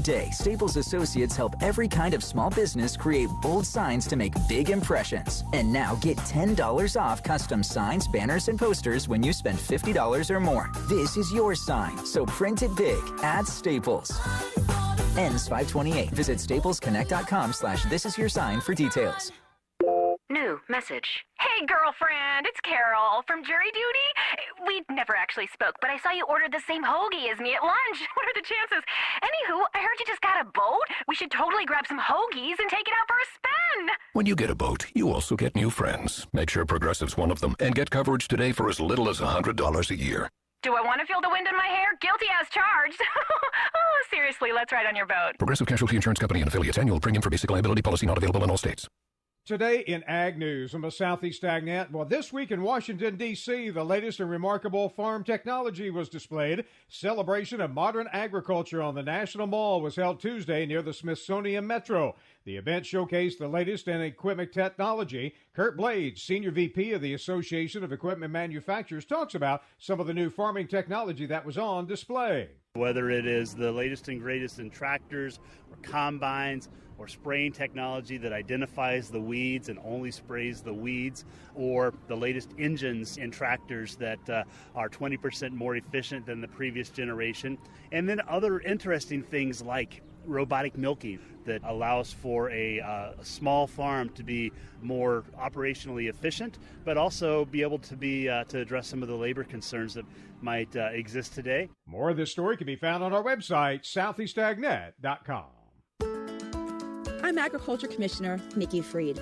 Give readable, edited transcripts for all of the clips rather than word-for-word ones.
day, Staples Associates help every kind of small business create bold signs to make big impressions. And now get $10 off custom signs, banners, and posters when you spend $50 or more. This is your sign, so print it big at Staples. Ends 5/28. Visit staplesconnect.com/thisisyoursign for details. New message. Hey, girlfriend, it's Carol from jury duty. We never actually spoke, but I saw you ordered the same hoagie as me at lunch. What are the chances? Anywho, I heard you just got a boat. We should totally grab some hoagies and take it out for a spin. When you get a boat, you also get new friends. Make sure Progressive's one of them and get coverage today for as little as $100 a year. Do I want to feel the wind in my hair? Guilty as charged. Oh, seriously, let's ride on your boat. Progressive Casualty Insurance Company and affiliates. Annual premium for basic liability policy not available in all states. Today in Ag News from the Southeast AgNet. Well, this week in Washington, D.C., the latest and remarkable farm technology was displayed. Celebration of modern agriculture on the National Mall was held Tuesday near the Smithsonian Metro. The event showcased the latest in equipment technology. Kurt Blades, Senior VP of the Association of Equipment Manufacturers, talks about some of the new farming technology that was on display. Whether it is the latest and greatest in tractors or combines or spraying technology that identifies the weeds and only sprays the weeds, or the latest engines in tractors that are 20% more efficient than the previous generation, and then other interesting things like robotic milking that allows for a small farm to be more operationally efficient, but also be able to to address some of the labor concerns that might exist today. More of this story can be found on our website, southeastagnet.com. I'm Agriculture Commissioner Nikki Freed.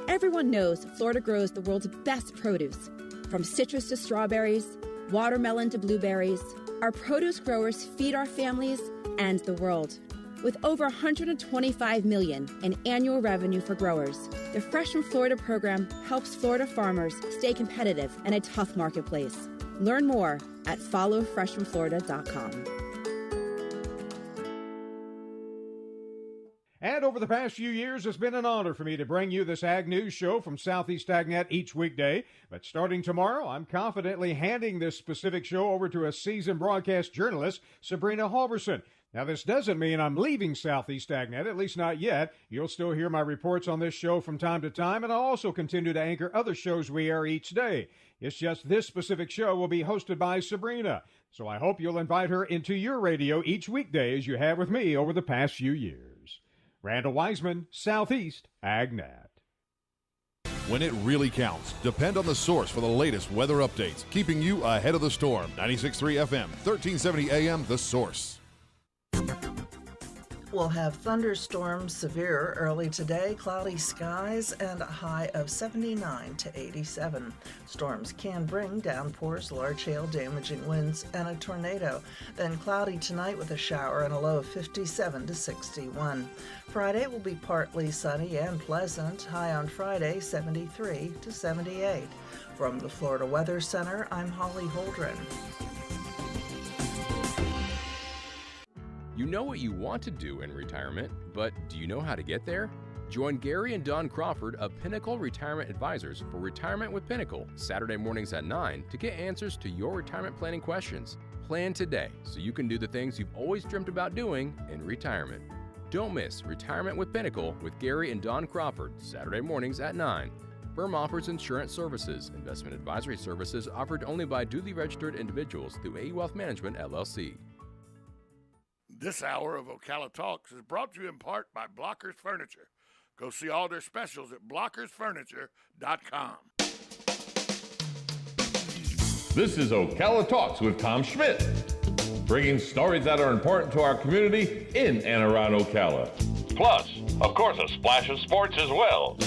Everyone knows Florida grows the world's best produce. From citrus to strawberries, watermelon to blueberries, our produce growers feed our families and the world. With over $125 million in annual revenue for growers, the Fresh from Florida program helps Florida farmers stay competitive in a tough marketplace. Learn more at followfreshfromflorida.com. And over the past few years, it's been an honor for me to bring you this Ag News show from Southeast AgNet each weekday. But starting tomorrow, I'm confidently handing this specific show over to a seasoned broadcast journalist, Sabrina Halverson. Now, this doesn't mean I'm leaving Southeast AgNet, at least not yet. You'll still hear my reports on this show from time to time, and I'll also continue to anchor other shows we air each day. It's just this specific show will be hosted by Sabrina. So I hope you'll invite her into your radio each weekday as you have with me over the past few years. Randall Wiseman, Southeast AgNet. When it really counts, depend on the source for the latest weather updates, keeping you ahead of the storm. 96.3 FM, 1370 AM, The Source. We'll have thunderstorms severe early today, cloudy skies, and a high of 79 to 87. Storms can bring downpours, large hail, damaging winds, and a tornado. Then cloudy tonight with a shower and a low of 57 to 61. Friday will be partly sunny and pleasant, high on Friday 73 to 78. From the Florida Weather Center, I'm Holly Holdren. You know what you want to do in retirement, but do you know how to get there? Join Gary and Don Crawford of Pinnacle Retirement Advisors for Retirement with Pinnacle, Saturday mornings at 9 to get answers to your retirement planning questions. Plan today so you can do the things you've always dreamt about doing in retirement. Don't miss Retirement with Pinnacle with Gary and Don Crawford, Saturday mornings at 9. Firm offers insurance services. Investment advisory services offered only by duly registered individuals through AE Wealth Management, LLC. This hour of Ocala Talks is brought to you in part by Blockers Furniture. Go see all their specials at blockersfurniture.com. This is Ocala Talks with Tom Schmidt, bringing stories that are important to our community in and around Ocala. Plus, of course, a splash of sports as well.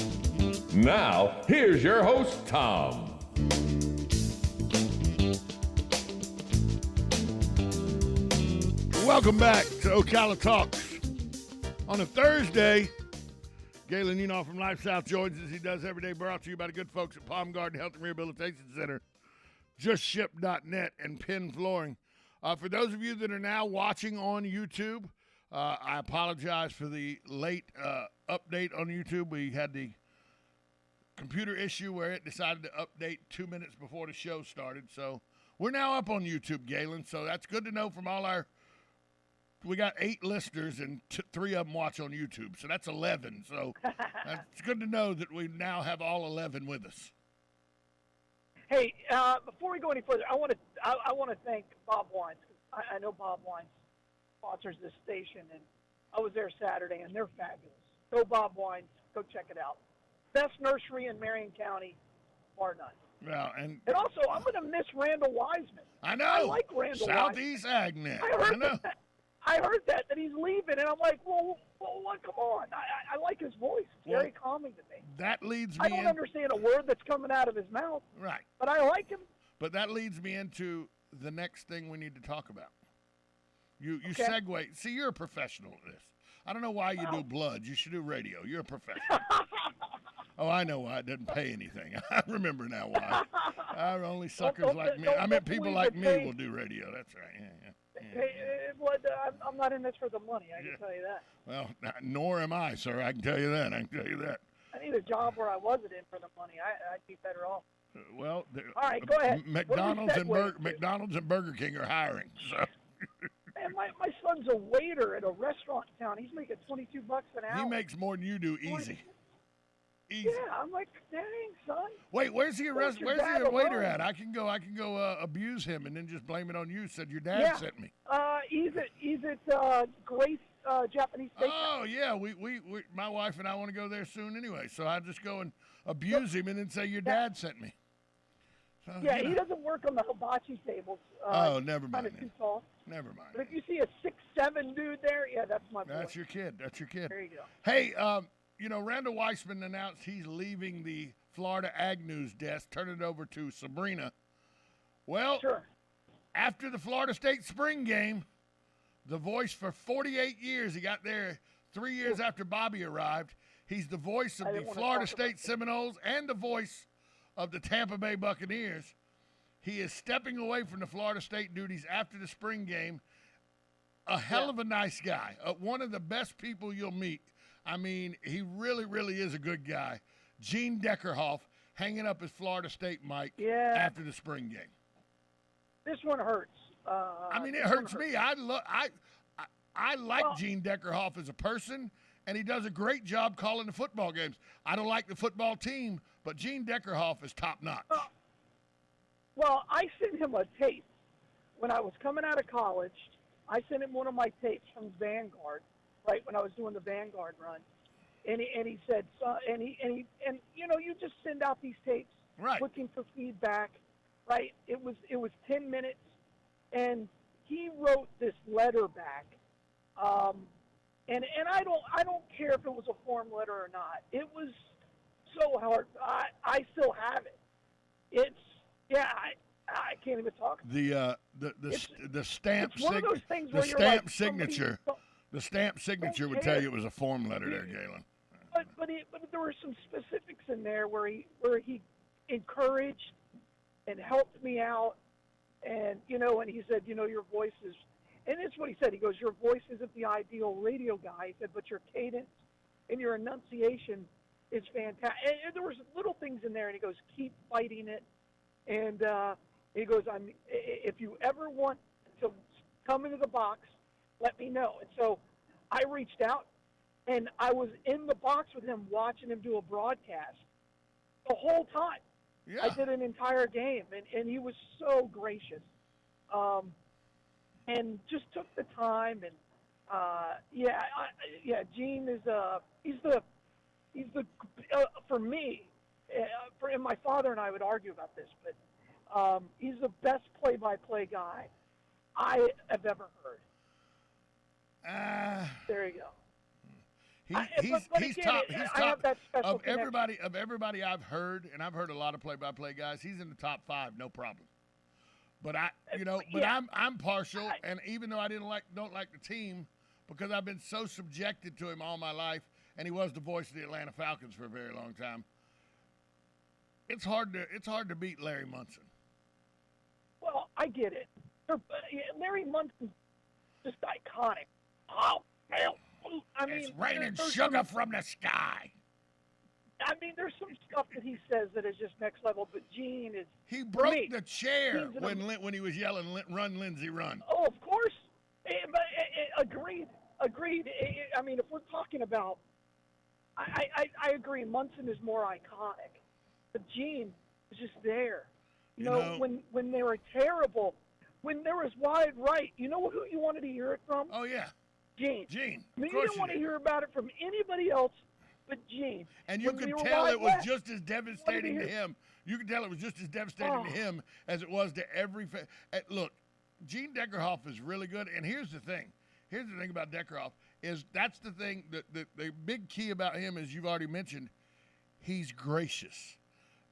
Now, here's your host, Tom. Welcome back to Ocala Talks. On a Thursday, Galen Unoff from Life South joins us. He does every day, brought to you by the good folks at Palm Garden Health and Rehabilitation Center, JustShip.net, and Penn Flooring. For those of you that are now watching on YouTube, I apologize for the late update on YouTube. We had the computer issue where it decided to update 2 minutes before the show started. So we're now up on YouTube, Galen. So that's good to know from all our we got 8 listeners, and 3 of them watch on YouTube, so that's 11. So it's good to know that we now have all 11 with us. Hey, before we go any further, I want to thank Bob Wines. I know Bob Wines sponsors this station, and I was there Saturday, and they're fabulous. Go Bob Wines. Go check it out. Best nursery in Marion County, bar none. Well, and also, I'm going to miss Randall Wiseman. I know. I like Randall Southeast Agnet. I heard that he's leaving, and I'm like, well come on. I like his voice. It's very calming to me. That leads me I don't understand a word that's coming out of his mouth. Right. But I like him. But that leads me into the next thing we need to talk about. You Okay. segue. See, you're a professional at this. I don't know why you do blood. You should do radio. You're a professional. Oh, I know why. It doesn't pay anything. I remember now why. Only suckers like me. I mean, people like me will do radio. That's right. Yeah. Hey, I'm not in this for the money, I can tell you that. Well, nor am I, sir. I can tell you that. I need a job where I wasn't in for the money. I'd be better off. Well, all right, go ahead. McDonald's and Burger King are hiring. So. Man, my son's a waiter at a restaurant in town. He's making $22 an hour. He makes more than you do, easy. Yeah, I'm like, dang, son. Wait, where's he a waiter at? I can go abuse him and then just blame it on you. Said your dad sent me. He's at Grace Japanese Steakhouse. Oh yeah, we my wife and I want to go there soon anyway. So I just go and abuse him and then say your dad sent me. So, he doesn't work on the hibachi tables. Never mind. Kind of too tall. Never mind. But if you see a 6'7" dude there, that's my boy. That's your kid. There you go. Hey, Randall Weissman announced he's leaving the Florida Ag News desk, turning it over to Sabrina. Well, after the Florida State spring game, the voice for 48 years, he got there 3 years after Bobby arrived. He's the voice of the Florida State Seminoles and the voice of the Tampa Bay Buccaneers. He is stepping away from the Florida State duties after the spring game. A hell of a nice guy. One of the best people you'll meet. I mean, he really, really is a good guy. Gene Deckerhoff hanging up his Florida State mic after the spring game. This one hurts. It hurts me. I like Gene Deckerhoff as a person, and he does a great job calling the football games. I don't like the football team, but Gene Deckerhoff is top-notch. Well, I sent him a tape when I was coming out of college. I sent him one of my tapes from Vanguard, right when I was doing the Vanguard run, and he said, you just send out these tapes, looking for feedback, right? It was 10 minutes, and he wrote this letter back, and I don't care if it was a form letter or not. It was so hard. I still have it. It's. Yeah, I can't even talk. The stamp signature would tell you it was a form letter there, Galen. But there were some specifics in there where he encouraged and helped me out, and and he said, your voice is, and it's what he said. He goes, your voice isn't the ideal radio guy. He said, but your cadence and your enunciation is fantastic. And there was little things in there, and he goes, keep fighting it. And he goes, if you ever want to come into the box, let me know. And so I reached out, and I was in the box with him watching him do a broadcast the whole time. Yeah. I did an entire game, and he was so gracious. And just took the time. And, Gene is he's the for me, and my father and I would argue about this, but he's the best play-by-play guy I have ever heard. There you go. He's top. Of everybody I've heard, and I've heard a lot of play-by-play guys. He's in the top 5, no problem. But I'm partial, and even though I don't like the team, because I've been so subjected to him all my life, and he was the voice of the Atlanta Falcons for a very long time. It's hard to beat Larry Munson. Well, I get it. Larry Munson's just iconic. Oh, hell. I mean, it's raining sugar from the sky. I mean, there's some stuff that he says that is just next level, but Gene is. He broke the chair when he was yelling, "Run, Lindsey, run!" Oh, of course. Agreed. I mean, if we're talking about, I agree. Munson is more iconic, but Gene was just there. You know, when they were terrible, when there was wide right, you know who you wanted to hear it from? Oh yeah, Gene. I mean, you didn't want to hear about it from anybody else but Gene. And you could tell it was just as devastating to him. You could tell it was just as devastating to him as it was to every. Look, Gene Deckerhoff is really good. And here's the thing. Here's the thing about Deckerhoff is that's the thing that the big key about him, as you've already mentioned, he's gracious.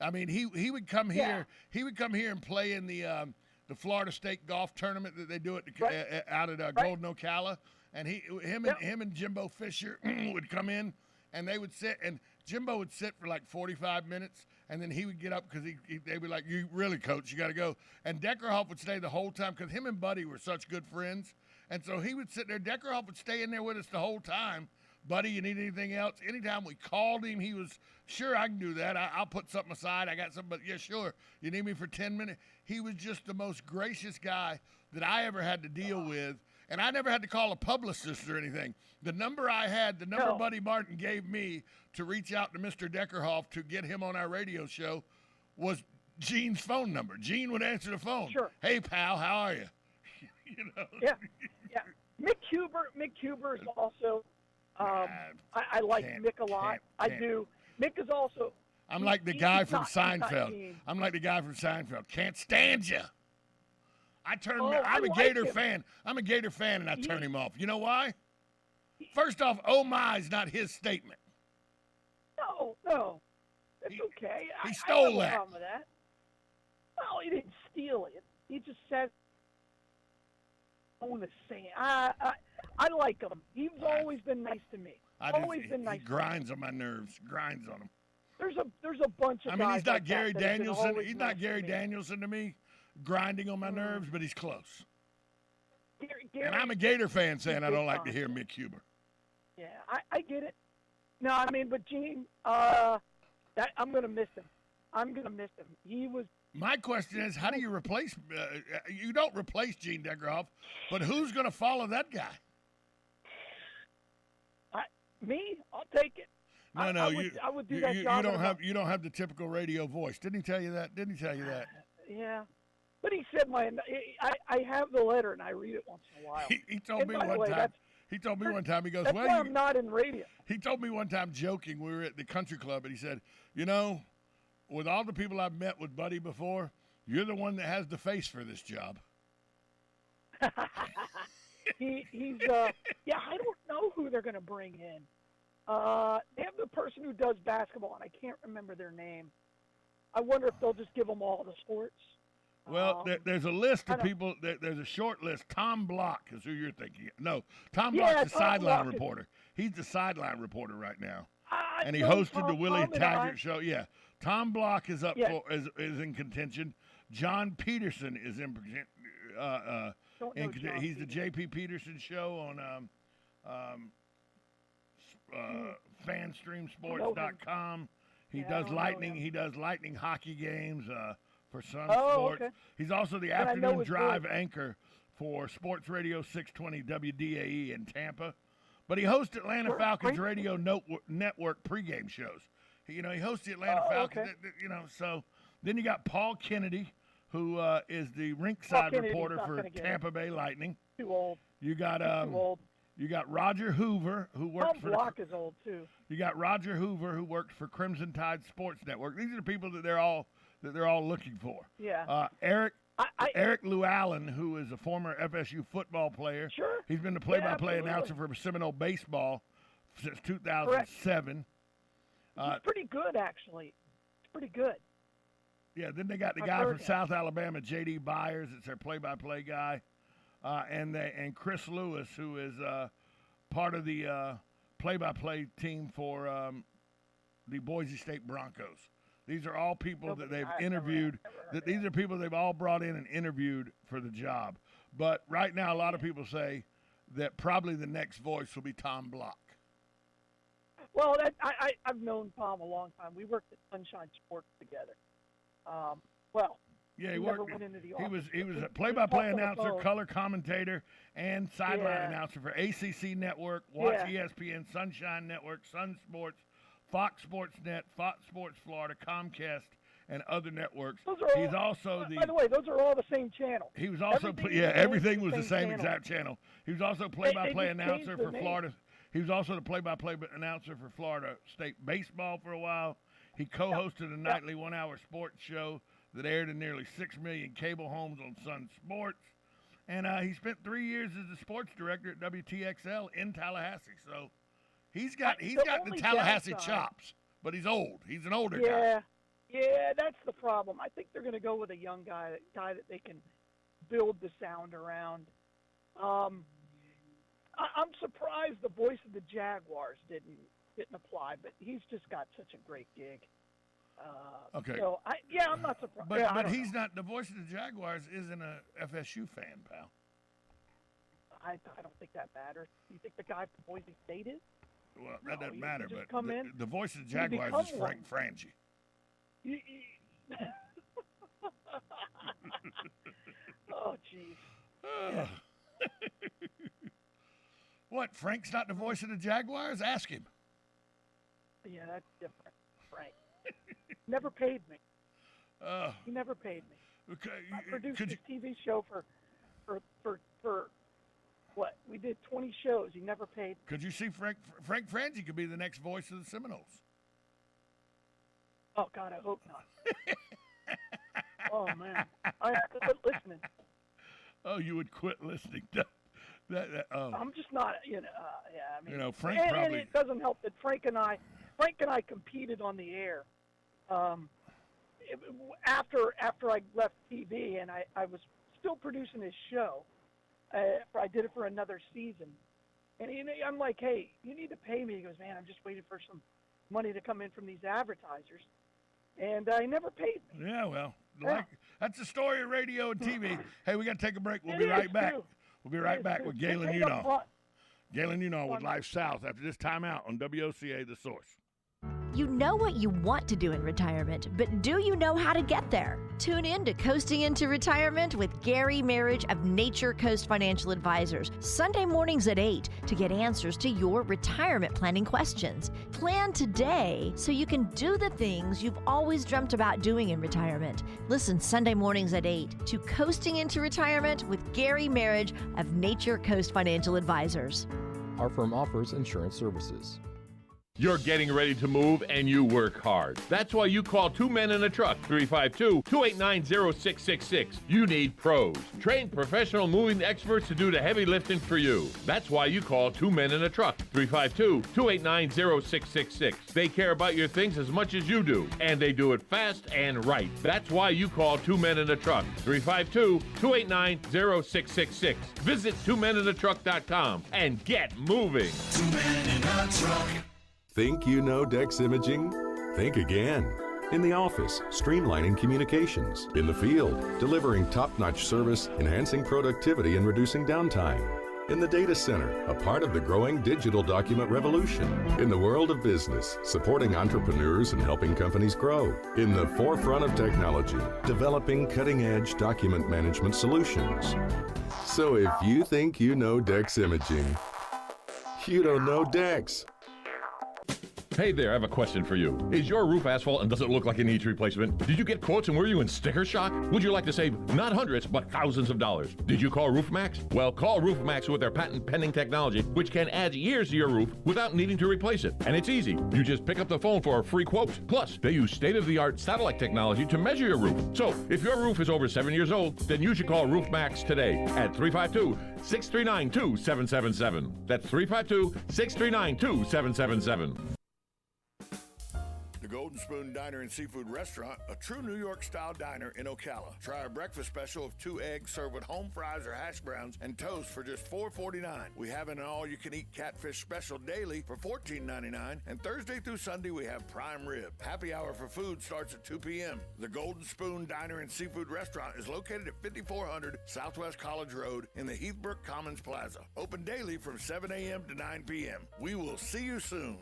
I mean, he would come here. Yeah. He would come here and play in the Florida State golf tournament that they do out at Golden Ocala, and him and Jimbo Fisher would come in, and they would sit, and Jimbo would sit for like 45 minutes, and then he would get up because they'd be like, "You really, coach, you got to go." And Deckerhoff would stay the whole time because him and Buddy were such good friends, and so he would sit there. Deckerhoff would stay in there with us the whole time. Buddy, you need anything else? Anytime we called him, he was, sure, I can do that. I'll put something aside. I got something, but yeah, sure. You need me for 10 minutes? He was just the most gracious guy that I ever had to deal with, and I never had to call a publicist or anything. The number I had, the number Buddy Martin gave me to reach out to Mr. Deckerhoff to get him on our radio show was Gene's phone number. Gene would answer the phone. Sure. Hey, pal, how are you? You know? Yeah. Mick Huber is also... I like Mick a lot. I do. Mick is also. I'm like the guy from Seinfeld. I'm like the guy from Seinfeld. Can't stand you. I'm a Gator fan. I'm a Gator fan, and I turn him off. You know why? First off, "Oh my" is not his statement. No, that's okay. He stole I have that. No problem with that. Well, he didn't steal it. He just said, "I want to say." I like him. He's always been nice to me. He grinds on my nerves. Grinds on them. There's a bunch of guys. I mean, he's not like Gary Danielson. He's not nice Gary Danielson to me, grinding on my nerves, but he's close. Gary, and I'm a Gator fan saying I don't like to hear Mick Huber. Yeah, I get it. No, I mean, but Gene, I'm going to miss him. He was. My question is, how do you replace? You don't replace Gene Deckerhoff, but who's going to follow that guy? Me? I'll take it. No, I would do that job. You don't have the typical radio voice. Didn't he tell you that? Yeah, but he said I have the letter and I read it once in a while. He told me one time. He told me one time. He goes, that's "Well, why I'm not in radio." He told me one time, joking. We were at the country club, and he said, "You know, with all the people I've met with Buddy before, you're the one that has the face for this job." He's I don't know who they're going to bring in. They have the person who does basketball, and I can't remember their name. I wonder if they'll just give them all the sports. Well, there's a list of people. There's a short list. Tom Block is who you're thinking. No, Tom Block's the sideline reporter. He's the sideline reporter right now, and he hosted the Willie Taggart show. Yeah, Tom Block is up for is in contention. John Peterson is in he's the J.P. Peterson show on fanstreamsports.com. He does lightning. He does lightning hockey games for Sun Sports. Okay. He's also the afternoon drive anchor for Sports Radio 620 WDAE in Tampa. But he hosts Atlanta Falcons Radio Network pregame shows. He hosts the Atlanta Falcons. Okay. So then you got Paul Kennedy, who is the rinkside reporter for Tampa Bay Lightning. Too old. You got too old. You got Roger Hoover, who works for Block is old too. You got Roger Hoover, who works for Crimson Tide Sports Network. These are the people that they're all looking for. Yeah. Eric Llewellyn, who is a former FSU football player. Sure. He's been the play-by-play announcer for Seminole baseball since 2007. He's pretty good, actually. It's pretty good. Yeah. Then they got the guy from South Alabama, J.D. Byers. It's their play-by-play guy. And Chris Lewis, who is part of the play-by-play team for the Boise State Broncos. These are all people that they've interviewed. These are people they've all brought in and interviewed for the job. But right now, a lot of people say that probably the next voice will be Tom Block. Well, I've known Tom a long time. We worked at Sunshine Sports together. Yeah, he never worked. went into the He office. was a play-by-play talked on the announcer, phone. color commentator, and sideline announcer for ACC Network, Watch ESPN, Sunshine Network, Sun Sports, Fox Sports Net, Fox Sports Florida, Comcast, and other networks. He's also By the way, those are all the same channel. He was also everything was the same exact channel. He was also play-by-play announcer for Florida. He was also the play-by-play announcer for Florida State baseball for a while. He co-hosted a nightly one-hour sports show that aired in nearly 6 million cable homes on Sun Sports. And he spent 3 years as the sports director at WTXL in Tallahassee. So he's got the Tallahassee chops, but he's old. He's an older guy. Yeah, that's the problem. I think they're going to go with a young guy that they can build the sound around. I'm surprised the voice of the Jaguars didn't apply, but he's just got such a great gig. Okay. So I'm not surprised. But he's not. The voice of the Jaguars isn't a FSU fan, pal. I don't think that matters. You think the guy from Boise State is? Well, that doesn't matter. But the voice of the You Jaguars is Frank Frangie. Oh, jeez. Yeah. What? Frank's not the voice of the Jaguars? Ask him. Yeah, that's different. Frank never paid me. He never paid me. Okay. I produced this TV show for what? We did 20 shows. He never paid. Could you see Frank Frangie could be the next voice of the Seminoles? Oh God, I hope not. Oh man, I quit listening. Oh, you would quit listening. I'm just not. Frank and probably. it doesn't help that Frank and I competed on the air. After I left TV, and I was still producing his show. I did it for another season, and I'm like, hey, you need to pay me. He goes, man, I'm just waiting for some money to come in from these advertisers, and he never paid me. Yeah, well, that's the story of radio and TV. Hey, we got to take a break. We'll be right back. We'll be right back with Galen Unal. Galen Unal with Life South after this timeout on WOCA The Source. You know what you want to do in retirement, but do you know how to get there? Tune in to Coasting into Retirement with Gary Marriage of Nature Coast Financial Advisors, Sunday mornings at 8 to get answers to your retirement planning questions. Plan today so you can do the things you've always dreamt about doing in retirement. Listen Sunday mornings at 8 to Coasting into Retirement with Gary Marriage of Nature Coast Financial Advisors. Our firm offers insurance services. You're getting ready to move and you work hard. That's why you call Two Men in a Truck, 352-289-0666. You need pros. Trained professional moving experts to do the heavy lifting for you. That's why you call Two Men in a Truck, 352-289-0666. They care about your things as much as you do, and they do it fast and right. That's why you call Two Men in a Truck, 352-289-0666. Visit twomeninatruck.com and get moving. 2 Men in a Truck. Think you know Dex Imaging? Think again. In the office, streamlining communications. In the field, delivering top-notch service, enhancing productivity and reducing downtime. In the data center, a part of the growing digital document revolution. In the world of business, supporting entrepreneurs and helping companies grow. In the forefront of technology, developing cutting-edge document management solutions. So if you think you know Dex Imaging, you don't know Dex. Hey there, I have a question for you. Is your roof asphalt and does it look like it needs replacement? Did you get quotes and were you in sticker shock? Would you like to save not hundreds, but thousands of dollars? Did you call RoofMax? Well, call RoofMax with their patent-pending technology, which can add years to your roof without needing to replace it. And it's easy. You just pick up the phone for a free quote. Plus, they use state-of-the-art satellite technology to measure your roof. So, if your roof is over 7 years old, then you should call RoofMax today at 352-639-2777. That's 352-639-2777. The Golden Spoon Diner and Seafood Restaurant, a true New York-style diner in Ocala. Try our breakfast special of 2 eggs served with home fries or hash browns and toast for just $4.49. We have an all-you-can-eat catfish special daily for $14.99, and Thursday through Sunday we have prime rib. Happy hour for food starts at 2 p.m. The Golden Spoon Diner and Seafood Restaurant is located at 5400 Southwest College Road in the Heathbrook Commons Plaza. Open daily from 7 a.m. to 9 p.m. We will see you soon.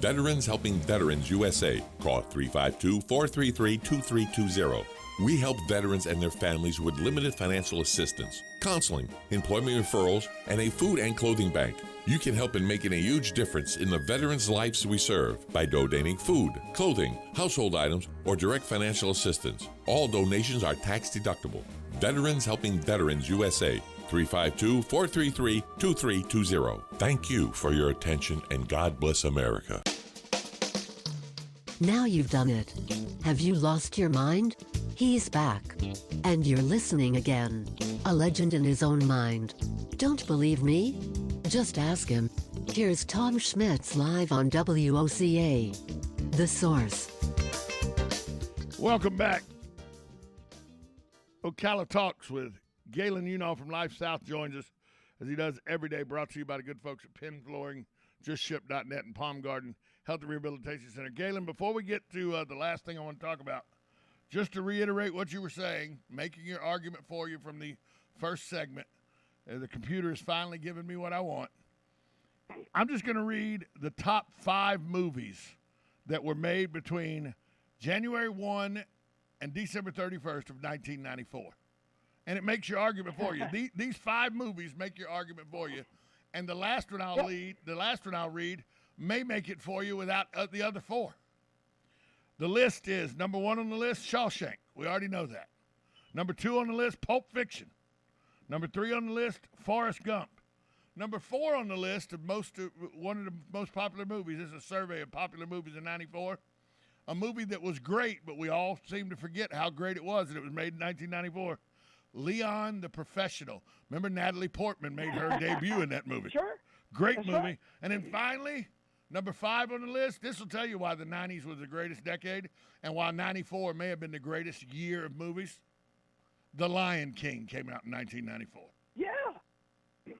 Veterans Helping Veterans USA. Call 352-433-2320. We help veterans and their families with limited financial assistance, counseling, employment referrals, and a food and clothing bank. You can help in making a huge difference in the veterans' lives we serve by donating food, clothing, household items, or direct financial assistance. All donations are tax deductible. Veterans Helping Veterans USA. 352-433-2320. Thank you for your attention, and God bless America. Now you've done it. Have you lost your mind? He's back. And you're listening again. A legend in his own mind. Don't believe me? Just ask him. Here's Tom Schmitz live on WOCA. The Source. Welcome back. Ocala Talks with Galen Unall from Life South joins us, as he does every day, brought to you by the good folks at Penn Flooring, JustShip.net, and Palm Garden Health and Rehabilitation Center. Galen, before we get to the last thing I want to talk about, just to reiterate what you were saying, making your argument for you from the first segment, the computer has finally given me what I want. I'm just going to read the top 5 movies that were made between January 1 and December 31st of 1994. And it makes your argument for you. These 5 movies make your argument for you. And the last one I'll read may make it for you without the other 4. The list is, number 1 on the list, Shawshank. We already know that. Number 2 on the list, Pulp Fiction. Number 3 on the list, Forrest Gump. Number 4 on the list of one of the most popular movies. This is a survey of popular movies in '94. A movie that was great, but we all seem to forget how great it was, and it was made in 1994. Leon the Professional. Remember Natalie Portman made her debut in that movie. Sure. Great That's movie. right. And then finally, number 5 on the list, this will tell you why the 90s was the greatest decade and why 94 may have been the greatest year of movies. The Lion King came out in 1994. Yeah.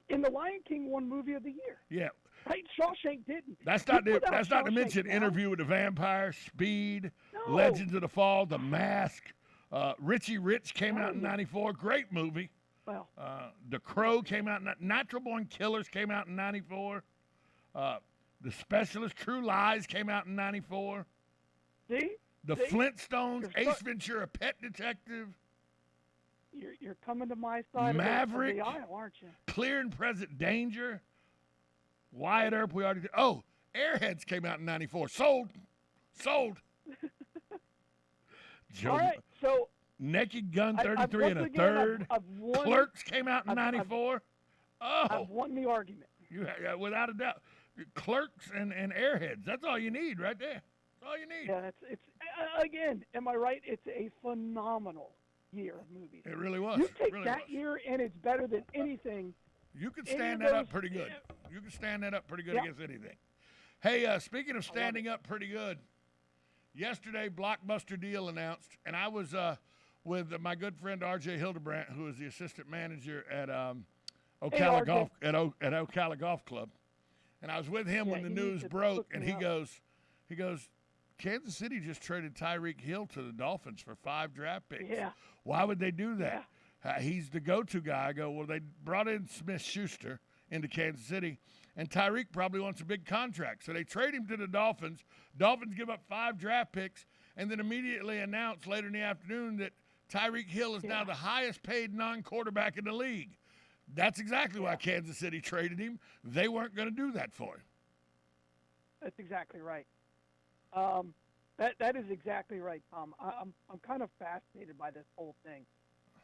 And The Lion King won Movie of the Year. Yeah. Right? Shawshank didn't. That's not to Shawshank mention down. Interview with the Vampire, Speed, No. Legends of the Fall, The Mask. Richie Rich came out in '94. Great movie. Well, The Crow came out. Natural Born Killers came out in '94. The Specialist, True Lies came out in '94. See? The Flintstones, Ace Ventura, Pet Detective. You're coming to my side Maverick, of the aisle, aren't you? Clear and Present Danger. Wyatt Earp, we already did. Oh, Airheads came out in '94. Sold. All right, so Naked Gun 33 and a third. Clerks came out in '94. I've won the argument. Without a doubt. Clerks and Airheads. That's all you need right there. That's all you need. Yeah, it's again, am I right? It's a phenomenal year of movies. It really was. You take really that year, and it's better than anything. You could stand that up pretty good. You could stand that up pretty good against anything. Hey, speaking of standing up pretty good, yesterday Blockbuster deal announced, and I was with my good friend R.J. Hildebrandt, who is the assistant manager at Ocala Golf Club, and I was with him when the news broke, and he goes, Kansas City just traded Tyreek Hill to the Dolphins for 5 draft picks. Yeah. Why would they do that? He's the go-to guy. I go, well, they brought in Smith-Schuster into Kansas City, and Tyreek probably wants a big contract. So they trade him to the Dolphins. Dolphins give up 5 draft picks, and then immediately announce later in the afternoon that Tyreek Hill is now the highest-paid non-quarterback in the league. That's exactly why Kansas City traded him. They weren't going to do that for him. That's exactly right. That is exactly right, Tom. I'm kind of fascinated by this whole thing.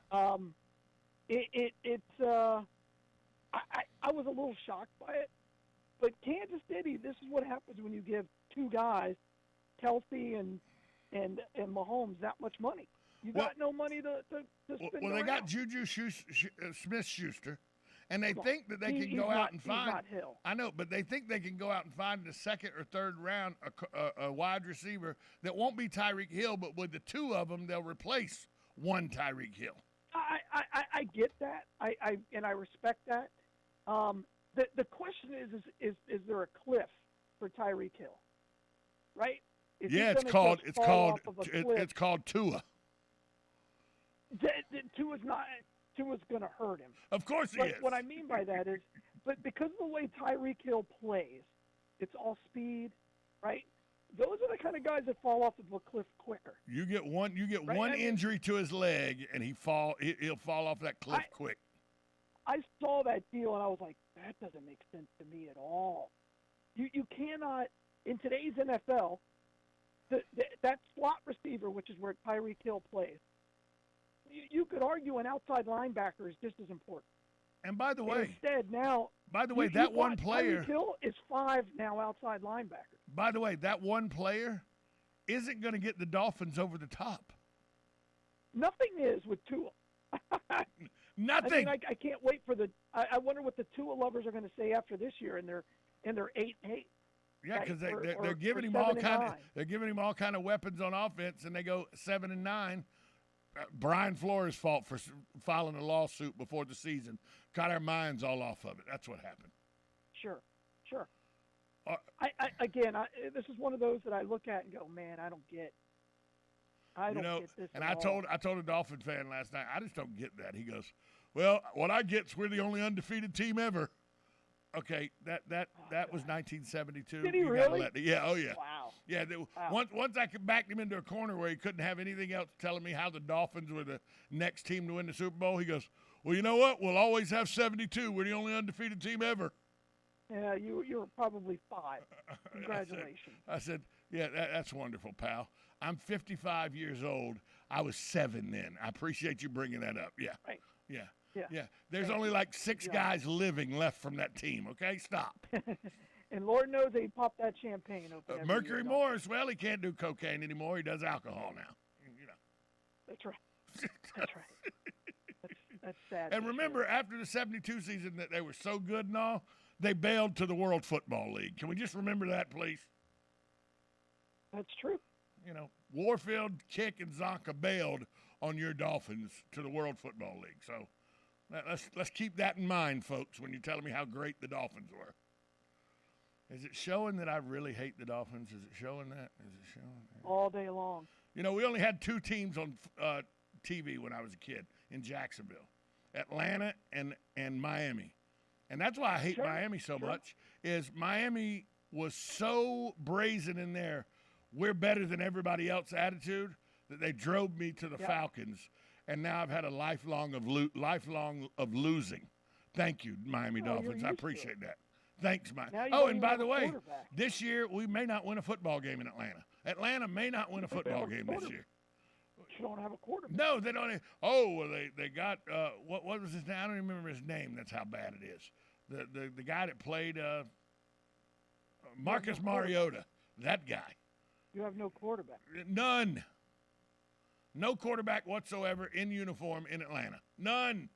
I was a little shocked by it, but Kansas City, this is what happens when you give 2 guys, Kelsey and Mahomes, that much money. You got no money to spend. Well, they got Juju Smith-Schuster, and they think that they can go out and find. He's not Hill. I know, but they think they can go out and find in the 2nd or 3rd round a wide receiver that won't be Tyreek Hill, but with the 2 of them, they'll replace one Tyreek Hill. I get that. I respect that. The question is there a cliff for Tyreek Hill? Right? It's called Tua. Tua's going to hurt him. Of course he is. What I mean by that is, but because of the way Tyreek Hill plays, it's all speed, right? Those are the kind of guys that fall off of a cliff quicker. You get one Right, I mean- injury to his leg, and he'll fall off that cliff quick. I saw that deal, and I was like, that doesn't make sense to me at all. You cannot, in today's NFL, that slot receiver, which is where Tyreek Hill plays, you could argue an outside linebacker is just as important. And by the way, instead now, that one player, Tyreek Hill is 5 now outside linebackers. by the way, that one player isn't going to get the Dolphins over the top. Nothing is with Tua. Nothing. I mean, I can't wait for I wonder what the Tua lovers are going to say after this year, and they're 8-8. Yeah, because they're giving him 7-9. they're giving him all kind of weapons on offense, and they go 7-9. Brian Flores' fault for filing a lawsuit before the season. Got our minds all off of it. That's what happened. Sure. This is one of those that I look at and go, man, I don't get. I don't get this. And at I all. told a Dolphin fan last night, I just don't get that. He goes, well, what I get is we're the only undefeated team ever. Okay, that was 1972. Did he You gotta really? yeah, oh yeah. Wow. Yeah, once I could back him into a corner where he couldn't have anything else telling me how the Dolphins were the next team to win the Super Bowl, he goes, well, you know what? We'll always have 72. We're the only undefeated team ever. Yeah, you were probably 5. Congratulations. I said, yeah, that's wonderful, pal. I'm 55 years old. I was 7 then. I appreciate you bringing that up. Yeah. Right. Yeah. There's only like 6 guys living left from that team, okay? Stop. And Lord knows they popped that champagne open. every Mercury year, Morris, well, he can't do cocaine anymore. He does alcohol now. That's right. That's right. That's sad. And remember, after the 72 season that they were so good and all, they bailed to the World Football League. Can we just remember that, please? That's true. Warfield, Kick, and Zonka bailed on your Dolphins to the World Football League. So let's keep that in mind, folks, when you're telling me how great the Dolphins were. Is it showing that I really hate the Dolphins? Is it showing that? Is it showing that? All day long. We only had 2 teams on TV when I was a kid in Jacksonville, Atlanta and Miami. And that's why I hate Miami so much, is Miami was so brazen in there, we're better than everybody else attitude, that they drove me to the Falcons. And now I've had a lifelong of losing. Thank you, Miami Dolphins. I appreciate that. Thanks, Mike. And by the way, this year we may not win a football game in Atlanta. Atlanta may not win a football game this year. You don't have a quarterback. No, they don't. They got what was his name? I don't even remember his name. That's how bad it is. The guy that played Marcus Mariota. That guy. You have no quarterback. None. No quarterback whatsoever in uniform in Atlanta. None.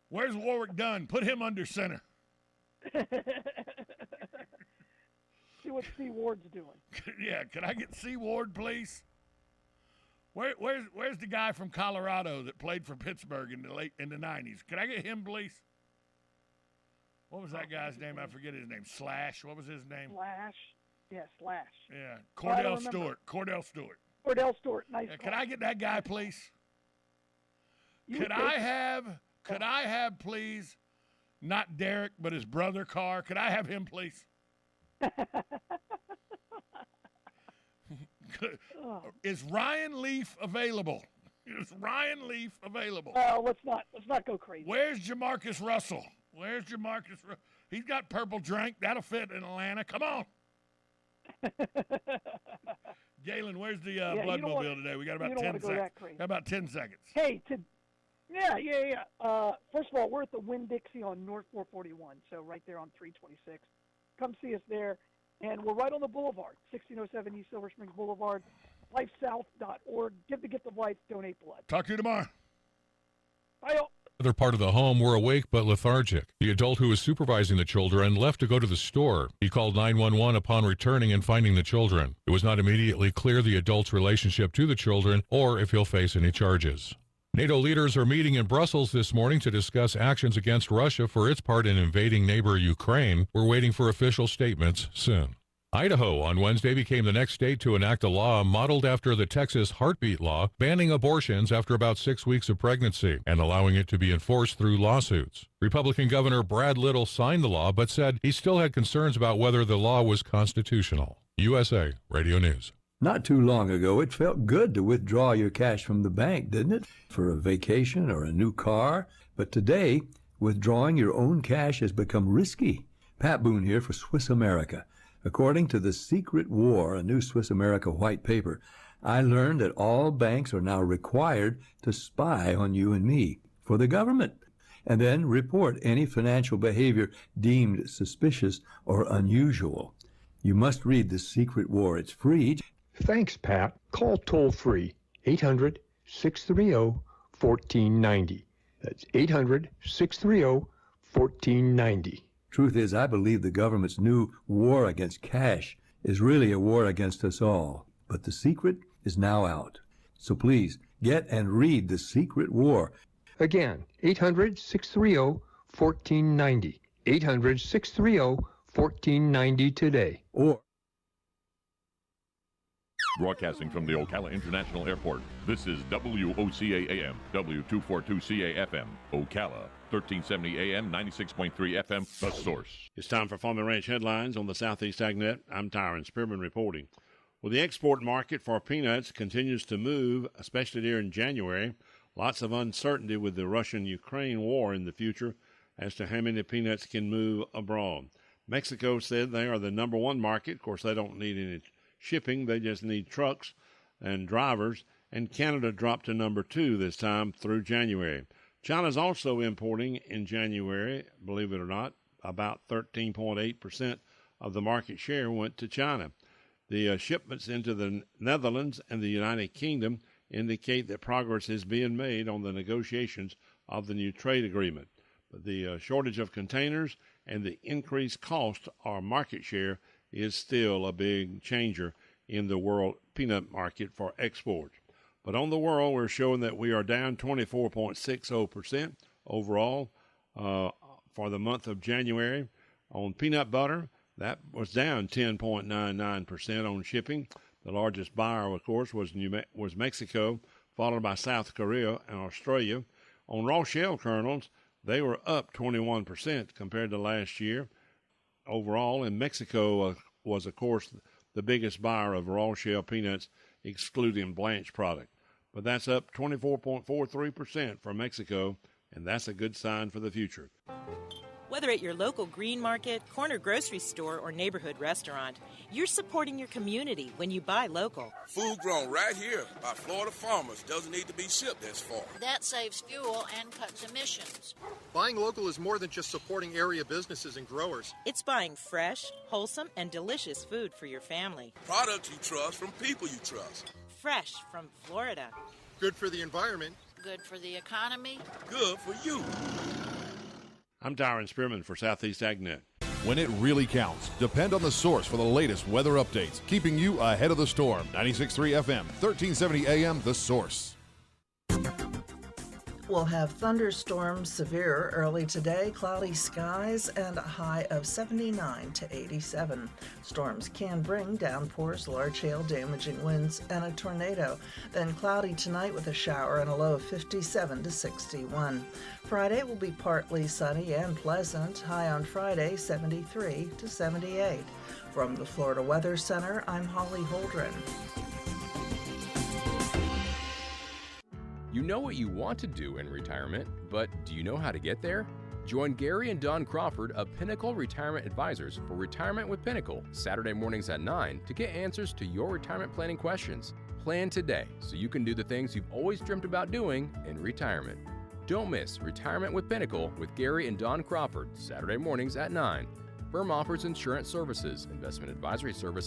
Where's Warwick Dunn? Put him under center. See what C. Ward's doing. Yeah, can I get C. Ward, please? Where's the guy from Colorado that played for Pittsburgh in the 90s? Can I get him, please? What was that guy's name? I forget his name. Slash. What was his name? Slash. Yeah, Slash. Yeah, Cordell Stewart. Cordell Stewart. Cordell Stewart. Nice. Can I get that guy, please? Could I have, please, not Derek, but his brother Carr? Could I have him, please? Is Ryan Leaf available? Is Ryan Leaf available? Well, let's not go crazy. Where's Jamarcus Russell? He's got purple drink. That'll fit in Atlanta. Come on. Galen, where's the Bloodmobile today? We got about 10 seconds. Got about 10 seconds. Hey, yeah. First of all, we're at the Winn-Dixie on North 441, so right there on 326. Come see us there. And we're right on the boulevard, 1607 East Silver Springs Boulevard, lifesouth.org. Give the gift of life, donate blood. Talk to you tomorrow. Bye, all. Other part of the home were awake but lethargic. The adult who was supervising the children left to go to the store. He called 911 upon returning and finding the children. It was not immediately clear the adult's relationship to the children or if he'll face any charges. NATO leaders are meeting in Brussels this morning to discuss actions against Russia for its part in invading neighbor Ukraine. We're waiting for official statements soon. Idaho on Wednesday became the next state to enact a law modeled after the Texas heartbeat law, banning abortions after about 6 weeks of pregnancy and allowing it to be enforced through lawsuits. Republican Governor Brad Little signed the law but said he still had concerns about whether the law was constitutional. USA Radio News. Not too long ago, it felt good to withdraw your cash from the bank, didn't it? For a vacation or a new car. But today, withdrawing your own cash has become risky. Pat Boone here for Swiss America. According to The Secret War, a new Swiss America white paper, I learned that all banks are now required to spy on you and me for the government, and then report any financial behavior deemed suspicious or unusual. You must read The Secret War. It's free. Thanks, Pat. Call toll-free 800-630-1490. That's 800-630-1490. Truth is, I believe the government's new war against cash is really a war against us all. But the secret is now out. So please, get and read The Secret War. Again, 800-630-1490. 800-630-1490 today. Or broadcasting from the Ocala International Airport, this is WOCA AM, W242CA FM, Ocala, 1370 AM, 96.3 FM, The Source. It's time for Farm and Ranch headlines on the Southeast AgNet. I'm Tyron Spearman reporting. Well, the export market for peanuts continues to move, especially during January. Lots of uncertainty with the Russian-Ukraine war in the future as to how many peanuts can move abroad. Mexico said they are the number one market. Of course, they don't need any shipping. They just need trucks and drivers. And Canada dropped to number 2 this time through January. China's also importing in January, believe it or not, about 13.8% of the market share went to China. The shipments into the Netherlands and the United Kingdom indicate that progress is being made on the negotiations of the new trade agreement. But the shortage of containers and the increased cost or market share is still a big changer in the world peanut market for exports. But on the world, we're showing that we are down 24.60% overall for the month of January. On peanut butter, that was down 10.99% on shipping. The largest buyer, of course, was Mexico, followed by South Korea and Australia. On raw shell kernels, they were up 21% compared to last year. Overall, and Mexico was, of course, the biggest buyer of raw shell peanuts, excluding blanched product. But that's up 24.43% for Mexico, and that's a good sign for the future. Whether at your local green market, corner grocery store, or neighborhood restaurant, you're supporting your community when you buy local. Food grown right here by Florida farmers doesn't need to be shipped as far. That saves fuel and cuts emissions. Buying local is more than just supporting area businesses and growers. It's buying fresh, wholesome, and delicious food for your family. Products you trust from people you trust. Fresh from Florida. Good for the environment. Good for the economy. Good for you. I'm Tyron Spearman for Southeast AgNet. When it really counts, depend on the source for the latest weather updates, keeping you ahead of the storm. 96.3 FM, 1370 AM, The Source. We'll have thunderstorms severe early today, cloudy skies, and a high of 79 to 87. Storms can bring downpours, large hail, damaging winds, and a tornado. Then cloudy tonight with a shower and a low of 57 to 61. Friday will be partly sunny and pleasant, high on Friday 73 to 78. From the Florida Weather Center, I'm Holly Holdren. You know what you want to do in retirement, but do you know how to get there? Join Gary and Don Crawford of Pinnacle Retirement Advisors for Retirement with Pinnacle, Saturday mornings at 9 to get answers to your retirement planning questions. Plan today so you can do the things you've always dreamt about doing in retirement. Don't miss Retirement with Pinnacle with Gary and Don Crawford, Saturday mornings at 9. Firm offers insurance services, investment advisory services,